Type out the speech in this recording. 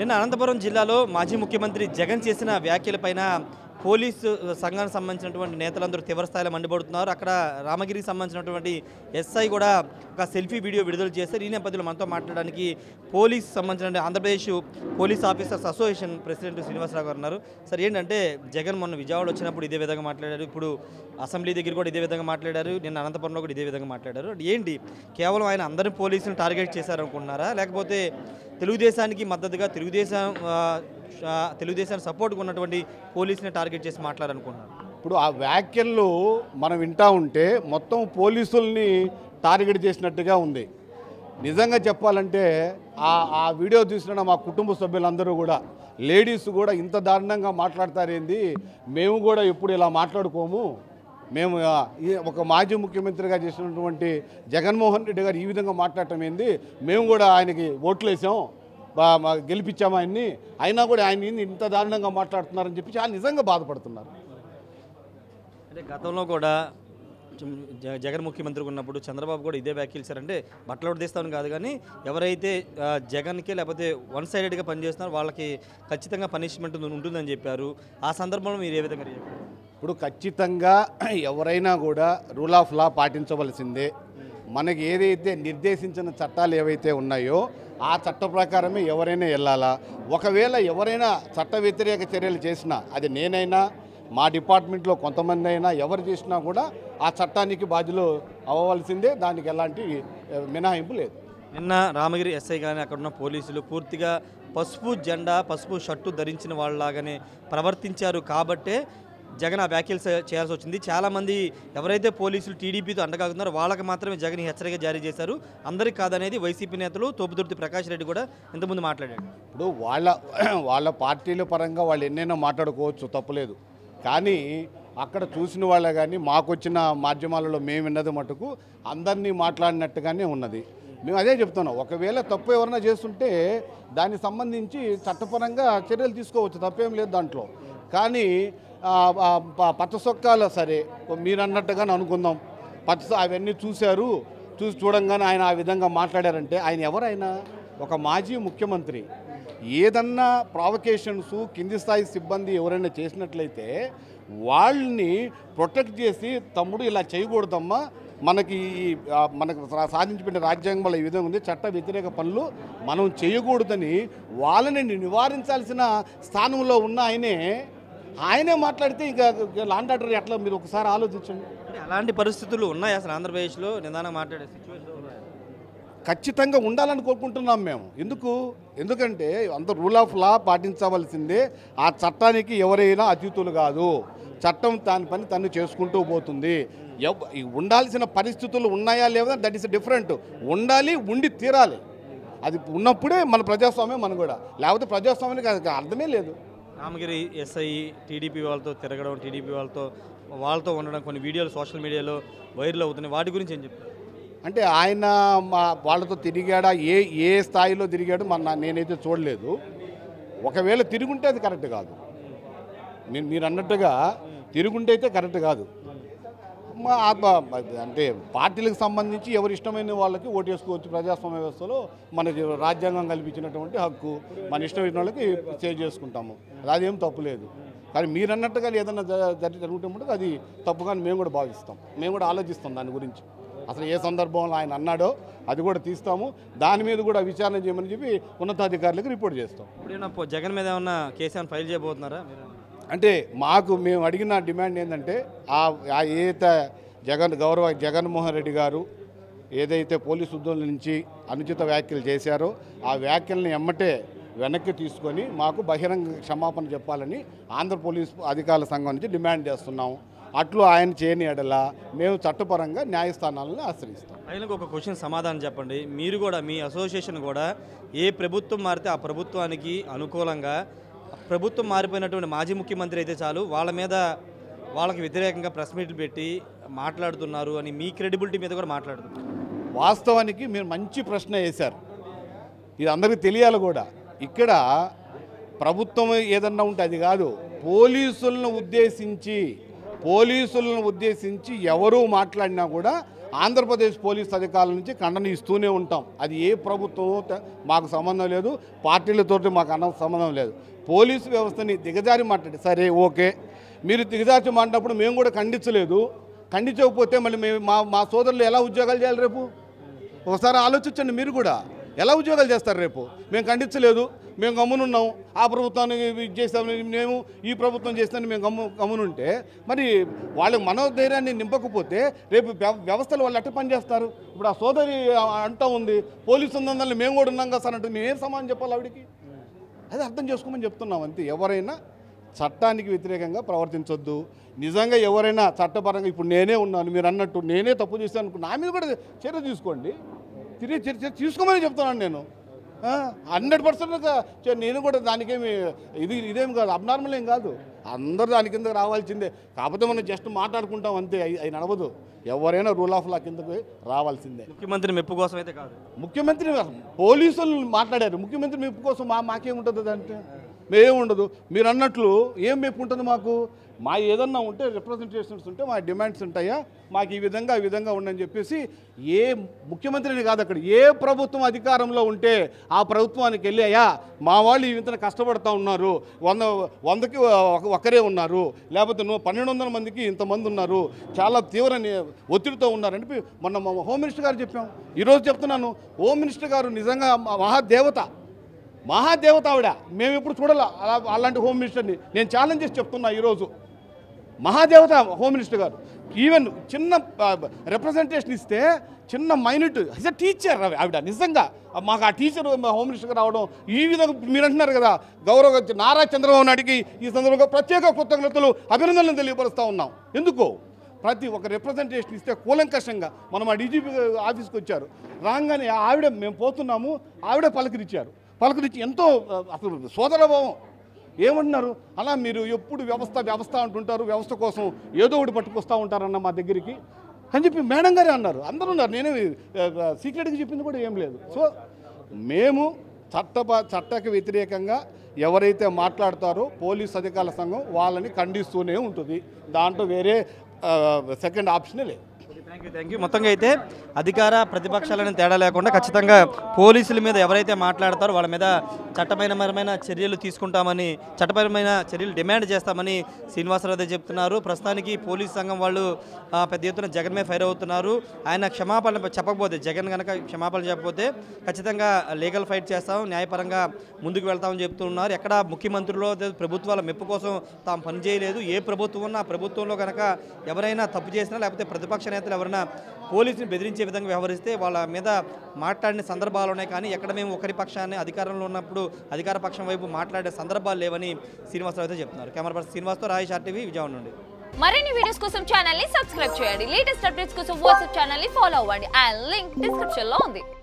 నిన్న అనంతపురం జిల్లాలో మాజీ ముఖ్యమంత్రి జగన్ చేసిన వ్యాఖ్యలపైన పోలీసు సంఘానికి సంబంధించినటువంటి నేతలందరూ తీవ్రస్థాయిలో మండిపడుతున్నారు. అక్కడ రామగిరికి సంబంధించినటువంటి ఎస్ఐ కూడా ఒక సెల్ఫీ వీడియో విడుదల చేశారు. ఈ నేపథ్యంలో మనతో మాట్లాడడానికి పోలీసు సంబంధించిన Andhra Pradesh police officers association president Srinivasarao గారు ఉన్నారు. సార్, ఏంటంటే జగన్ మొన్న విజయవాడ వచ్చినప్పుడు ఇదే విధంగా మాట్లాడారు, ఇప్పుడు అసెంబ్లీ దగ్గర కూడా ఇదే విధంగా మాట్లాడారు, నిన్న అనంతపురంలో కూడా ఇదే విధంగా మాట్లాడారు. ఏంటి కేవలం ఆయన అందరి పోలీసులను టార్గెట్ చేశారనుకుంటున్నారా, లేకపోతే తెలుగుదేశానికి మద్దతుగా తెలుగుదేశానికి సపోర్ట్గా ఉన్నటువంటి పోలీసుని టార్గెట్ చేసి మాట్లాడాలనుకుంటున్నారు? ఇప్పుడు ఆ వ్యాఖ్యలు మనం వింటా ఉంటే మొత్తం పోలీసుల్ని టార్గెట్ చేసినట్టుగా ఉంది. నిజంగా చెప్పాలంటే ఆ వీడియో చూసిన మా కుటుంబ సభ్యులందరూ కూడా, లేడీస్ కూడా ఇంత దారుణంగా మాట్లాడతారేంది, మేము కూడా ఎప్పుడు ఇలా మాట్లాడుకోము, మేము ఒక మాజీ ముఖ్యమంత్రిగా చేసినటువంటి జగన్మోహన్ రెడ్డి గారు ఈ విధంగా మాట్లాడటం ఏంది, మేము కూడా ఆయనకి ఓట్లు వేసాం, గెలిపించాము ఆయన్ని, అయినా కూడా ఆయన ఇంత దారుణంగా మాట్లాడుతున్నారని చెప్పి చాలా నిజంగా బాధపడుతున్నారు. అంటే గతంలో కూడా జగన్ ముఖ్యమంత్రిగా ఉన్నప్పుడు చంద్రబాబు కూడా ఇదే వ్యాఖ్యలు చేశారంటే బట్టలు ఉడదీస్తామని కాదు, కానీ ఎవరైతే జగన్కి లేకపోతే వన్ సైడెడ్గా పనిచేస్తున్నారో వాళ్ళకి ఖచ్చితంగా పనిష్మెంట్ ఉంటుందని చెప్పారు. ఆ సందర్భంలో మీరు ఏ విధంగా చెప్పారు? ఇప్పుడు ఖచ్చితంగా ఎవరైనా కూడా రూల్ ఆఫ్ లా పాటించవలసిందే. మనకి ఏదైతే నిర్దేశించిన చట్టాలు ఏవైతే ఉన్నాయో ఆ చట్ట ప్రకారమే ఎవరైనా వెళ్ళాలా. ఒకవేళ ఎవరైనా చట్ట వ్యతిరేక చర్యలు చేసినా, అది నేనైనా మా డిపార్ట్మెంట్లో కొంతమంది అయినా ఎవరు చేసినా కూడా ఆ చట్టానికి బాధ్యులు అవ్వవలసిందే, దానికి ఎలాంటి మినహాయింపు లేదు. నిన్న రామగిరి ఎస్ఐ కానీ అక్కడ ఉన్న పోలీసులు పూర్తిగా పసుపు జెండా పసుపు షర్టు ధరించిన వాళ్ళలాగానే ప్రవర్తించారు కాబట్టే జగన్ ఆ వ్యాఖ్యలు చేయాల్సి వచ్చింది. చాలామంది ఎవరైతే పోలీసులు టీడీపీతో అండగాగుతున్నారో వాళ్ళకి మాత్రమే జగన్ హెచ్చరిక జారీ చేశారు, అందరికీ కాదనేది వైసీపీ నేతలు తోపుదుర్తి ప్రకాష్ రెడ్డి కూడా ఇంతకుముందు మాట్లాడాడు. ఇప్పుడు వాళ్ళ పార్టీల పరంగా వాళ్ళు ఎన్నైనా మాట్లాడుకోవచ్చు, తప్పులేదు. కానీ అక్కడ చూసిన వాళ్ళే కానీ మాకు వచ్చిన మాధ్యమాలలో మేము విన్నది మటుకు అందరినీ మాట్లాడినట్టుగానే ఉన్నది. మేము అదే చెప్తున్నాం, ఒకవేళ తప్పు ఎవరైనా చేస్తుంటే దానికి సంబంధించి చట్టపరంగా చర్యలు తీసుకోవచ్చు, తప్పేం లేదు దాంట్లో. కానీ పచ్చ సొక్కాలు సరే మీరు అన్నట్టుగానే అనుకుందాం, అవన్నీ చూడంగానే ఆయన ఆ విధంగా మాట్లాడారంటే ఆయన ఎవరైనా ఒక మాజీ ముఖ్యమంత్రి. ఏదన్నా ప్రావకేషన్స్ కింది స్థాయి సిబ్బంది ఎవరైనా చేసినట్లయితే వాళ్ళని ప్రొటెక్ట్ చేసి, తమ్ముడు ఇలా చేయకూడదమ్మా, మనకు సాధించిపెట్టిన రాజ్యాంగంలో ఈ విధంగా ఉంది, చట్ట వ్యతిరేక పనులు మనం చేయకూడదని వాళ్ళని నివారించాల్సిన స్థానంలో ఉన్న ఆయనే మాట్లాడితే ఇక లాండ్ ఆర్డర్ ఎట్లా, మీరు ఒకసారి ఆలోచించండి. అలాంటి పరిస్థితులు ఉన్నాయి అసలు ఆంధ్రప్రదేశ్లో? నిదానంగా మాట్లాడే సిచ్యువేషన్ ఖచ్చితంగా ఉండాలని కోరుకుంటున్నాం మేము. ఎందుకంటే అంత రూల్ ఆఫ్ లా పాటించవలసిందే. ఆ చట్టానికి ఎవరైనా అతీతులు కాదు, చట్టం దాని పని తను చేసుకుంటూ పోతుంది. ఉండాల్సిన పరిస్థితులు ఉన్నాయా లేదా, దట్ ఈస్ డిఫరెంట్. ఉండాలి, ఉండి తీరాలి. అది ఉన్నప్పుడే మన ప్రజాస్వామ్యం, మన కూడా, లేకపోతే ప్రజాస్వామ్యానికి అర్థమే లేదు. రామగిరి ఎస్ఐ టీడీపీ వాళ్ళతో తిరగడం, టీడీపీ వాళ్ళతో ఉండడం కొన్ని వీడియోలు సోషల్ మీడియాలో వైరల్ అవుతున్నాయి, వాటి గురించి ఏం చెప్తారు? అంటే ఆయన వాళ్ళతో తిరిగాడా, ఏ స్థాయిలో తిరిగాడు నేనైతే చూడలేదు. ఒకవేళ తిరుగుంటే అది కరెక్ట్ కాదు. మీరు అన్నట్టుగా తిరుగుంటే అయితే కరెక్ట్ కాదు. అంటే పార్టీలకు సంబంధించి ఎవరు ఇష్టమైన వాళ్ళకి ఓటు వేసుకోవచ్చు. ప్రజాస్వామ్య వ్యవస్థలో మనకి రాజ్యాంగం కల్పించినటువంటి హక్కు, మన ఇష్టమైన వాళ్ళకి సేవ్ చేసుకుంటాము, అదేం తప్పు లేదు. కానీ మీరు అన్నట్టుగా ఏదైనా జరుగుతుంటే అది తప్పుగాని మేము కూడా భావిస్తాం, మేము కూడా ఆలోచిస్తాం దాని గురించి. అసలు ఏ సందర్భంలో ఆయన అన్నాడో అది కూడా తీస్తాము, దాని మీద కూడా విచారణ చేయమని చెప్పి ఉన్నతాధికారులకు రిపోర్ట్ చేస్తాం. ఇప్పుడు జగన్ మీద ఏమన్నా కేసు ఫైల్ చేయబోతున్నారా? అంటే మేము అడిగిన డిమాండ్ ఏంటంటే ఏదైతే జగన్మోహన్ రెడ్డి గారు ఏదైతే పోలీసు ఉద్యోగుల నుంచి అనుచిత వ్యాఖ్యలు చేశారో ఆ వ్యాఖ్యలను ఎమ్మటే వెనక్కి తీసుకొని మాకు బహిరంగ క్షమాపణ చెప్పాలని ఆంధ్ర పోలీసు అధికారుల సంఘం నుంచి డిమాండ్ చేస్తున్నాము. అట్లు ఆయన చేయని ఎడలా మేము చట్టపరంగా న్యాయస్థానాలను ఆశ్రయిస్తాం. ఆయనకు ఒక క్వశ్చన్ సమాధానం చెప్పండి. మీరు కూడా మీ అసోసియేషన్ కూడా ఏ ప్రభుత్వం మారితే ఆ ప్రభుత్వానికి అనుకూలంగా, ప్రభుత్వం మారిపోయినటువంటి మాజీ ముఖ్యమంత్రి అయితే చాలు వాళ్ళకి వ్యతిరేకంగా ప్రెస్ మీట్లు పెట్టి మాట్లాడుతున్నారు అని మీ క్రెడిబిలిటీ మీద కూడా మాట్లాడుతున్నారు. వాస్తవానికి మీరు మంచి ప్రశ్న వేశారు, ఇది అందరికీ తెలియాలి కూడా. ఇక్కడ ప్రభుత్వం ఏదన్నా ఉంటే అది కాదు, పోలీసులను ఉద్దేశించి ఎవరు మాట్లాడినా కూడా ఆంధ్రప్రదేశ్ పోలీస్ అధికారుల నుంచి ఖండన ఇస్తూనే ఉంటాం. అది ఏ ప్రభుత్వం మాకు సంబంధం లేదు, పార్టీలతో మాకు సంబంధం లేదు. పోలీసు వ్యవస్థని దిగజారి మాట్లాడి సరే ఓకే, మీరు దిగజారి మాట్లాడినప్పుడు మేము కూడా ఖండించలేదు. ఖండించకపోతే మళ్ళీ మేము మా సోదరులు ఎలా ఉద్యోగాలు చేయాలి రేపు? ఒకసారి ఆలోచించండి. మీరు కూడా ఎలా ఉద్యోగాలు చేస్తారు రేపు? మేము ఖండించలేదు, మేము గమ్మునున్నాం, ఆ ప్రభుత్వాన్ని ఇది చేస్తామని మేము ఈ ప్రభుత్వం చేస్తామని మేము గమ్మునుంటే మరి వాళ్ళకి మనోధైర్యాన్ని నింపకపోతే రేపు వ్యవస్థలు వాళ్ళు ఎట్ట పనిచేస్తారు? ఇప్పుడు ఆ సోదరి అంటూ ఉంది పోలీసు ఉన్నందువల్ల మేము కూడా ఉన్నాం కదా సార్ అంటే మేము ఏం సమాధానం చెప్పాలి ఆవిడికి? అది అర్థం చేసుకోమని చెప్తున్నాం అంతే. ఎవరైనా చట్టానికి వ్యతిరేకంగా ప్రవర్తించొద్దు. నిజంగా ఎవరైనా చట్టపరంగా ఇప్పుడు నేనే ఉన్నాను, మీరు అన్నట్టు నేనే తప్పు చేశాను అనుకో, నా మీద కూడా చర్య తీసుకోండి. చర్య తీసుకోమని చెప్తున్నాను నేను. 100% నేను కూడా దానికేమి ఇదేం కాదు, అబ్నార్మల్ ఏం కాదు. అందరూ దాని కింద రావాల్సిందే. కాకపోతే మనం జస్ట్ మాట్లాడుకుంటాం అంతే, అవి నడవదు. ఎవరైనా రూల్ ఆఫ్ లా కిందకి రావాల్సిందే. ముఖ్యమంత్రి మెప్పు కోసం అయితే కాదు, ముఖ్యమంత్రి పోలీసులు మాట్లాడారు. ముఖ్యమంత్రి మెప్పు కోసం మాకేముంటుంది? దాంట్లో మేముండదు. మీరు అన్నట్లు ఏం మెప్పు ఉంటుంది మాకు? మా ఏదన్నా ఉంటే రిప్రజెంటేషన్స్ ఉంటే మా డిమాండ్స్ ఉంటాయా, మాకు ఈ విధంగా ఉండని చెప్పేసి ఏ ముఖ్యమంత్రిని కాదు, అక్కడ ఏ ప్రభుత్వం అధికారంలో ఉంటే ఆ ప్రభుత్వానికి వెళ్ళాయా మా వాళ్ళు ఈ విధంగా కష్టపడుతూ ఉన్నారు, 100కి ఒకరే ఉన్నారు, లేకపోతే 1200 మందికి ఇంతమంది ఉన్నారు, చాలా తీవ్ర ఒత్తిడితో ఉన్నారని మొన్న మా హోమ్ మినిస్టర్ గారు చెప్పాం. ఈరోజు చెప్తున్నాను, హోమ్ మినిస్టర్ గారు నిజంగా మహాదేవత ఆవిడ. మేము ఎప్పుడు చూడాలి అలాంటి హోమ్ మినిస్టర్ని. నేను ఛాలెంజ్ చేసి చెప్తున్నా ఈరోజు, మహాదేవత హోమ్ మినిస్టర్ గారు. ఈవెన్ చిన్న రిప్రజెంటేషన్ ఇస్తే చిన్న మైన్యూట్ యాజ్ అ టీచర్ ఆవిడ. నిజంగా మాకు ఆ టీచర్ హోమ్ మినిస్టర్ రావడం ఈ విధంగా మీరు అంటున్నారు కదా, గౌరవ నారా చంద్రబాబు నాయుడికి ఈ సందర్భంగా ప్రత్యేక కృతజ్ఞతలు అభినందనలు తెలియపరుస్తూ ఉన్నాం. ఎందుకో ప్రతి ఒక్క రిప్రజెంటేషన్ ఇస్తే కూలంకషంగా మనం ఆ డీజీపీ ఆఫీస్కి వచ్చారు, రాగానే ఆవిడ మేము పోతున్నాము ఆవిడ పలకరించి ఎంతో అసలు సోదరభావం. ఏమంటున్నారు అలా మీరు ఎప్పుడు వ్యవస్థ అంటుంటారు, వ్యవస్థ కోసం ఏదో ఒకటి పట్టుకొస్తూ ఉంటారన్న మా దగ్గరికి అని చెప్పి మేడం గారే అన్నారు. అందరూ ఉన్నారు, నేనే సీక్రెట్గా చెప్పింది కూడా ఏం లేదు. సో మేము చట్టకు వ్యతిరేకంగా ఎవరైతే మాట్లాడతారో పోలీస్ అధికారుల సంఘం వాళ్ళని ఖండిస్తూనే ఉంటుంది. దాంట్లో వేరే సెకండ్ ఆప్షనే లేదు. Thank you. మొత్తంగా అయితే అధికార ప్రతిపక్షాలను తేడా లేకుండా ఖచ్చితంగా పోలీసుల మీద ఎవరైతే మాట్లాడతారో వాళ్ళ మీద చట్టపరమైన చర్యలు తీసుకుంటామని, చట్టపరమైన చర్యలు డిమాండ్ చేస్తామని శ్రీనివాసరావు చెప్తున్నారు. ప్రస్తుతానికి పోలీస్ సంఘం వాళ్ళు పెద్ద ఎత్తున జగన్ మీద ఫైర్ అవుతున్నారు. ఆయన క్షమాపణ చెప్పకపోతే, జగన్ కనుక క్షమాపణ చెప్పకపోతే ఖచ్చితంగా లీగల్ ఫైట్ చేస్తాం, న్యాయపరంగా ముందుకు వెళ్తామని చెప్తున్నారు. ఎక్కడ ముఖ్యమంత్రులు ప్రభుత్వాల మెప్పు కోసం తాము పనిచేయలేదు. ఏ ప్రభుత్వం ఉన్నా ఆ ప్రభుత్వంలో కనుక ఎవరైనా తప్పు చేసినా లేకపోతే ప్రతిపక్ష నేతలు ఎవరైనా పోలీసుని బెదిరించే విధంగా వ్యవహరిస్తే వాళ్ళ మీద మాట్లాడిన సందర్భాలు ఉన్నాయి. కానీ ఎక్కడ మేము ఒకరి పక్షాన్ని అధికారంలో ఉన్నప్పుడు అధికార పక్షం వైపు మాట్లాడే సందర్భాలు లేవని శ్రీనివాసరావు అయితే చెప్తున్నారు. Camera person శ్రీనివాస్తో Rayesh RTV Vijayawada నుండి. మరిన్ని వీడియోస్ కోసం ఛానల్ ని సబ్స్క్రైబ్ చేయండి. లేటెస్ట్ అప్డేట్స్ కోసం వాట్సాప్ ఛానల్ ని ఫాలో అవ్వండి. ఆ లింక్ డిస్క్రిప్షన్ లో ఉంది.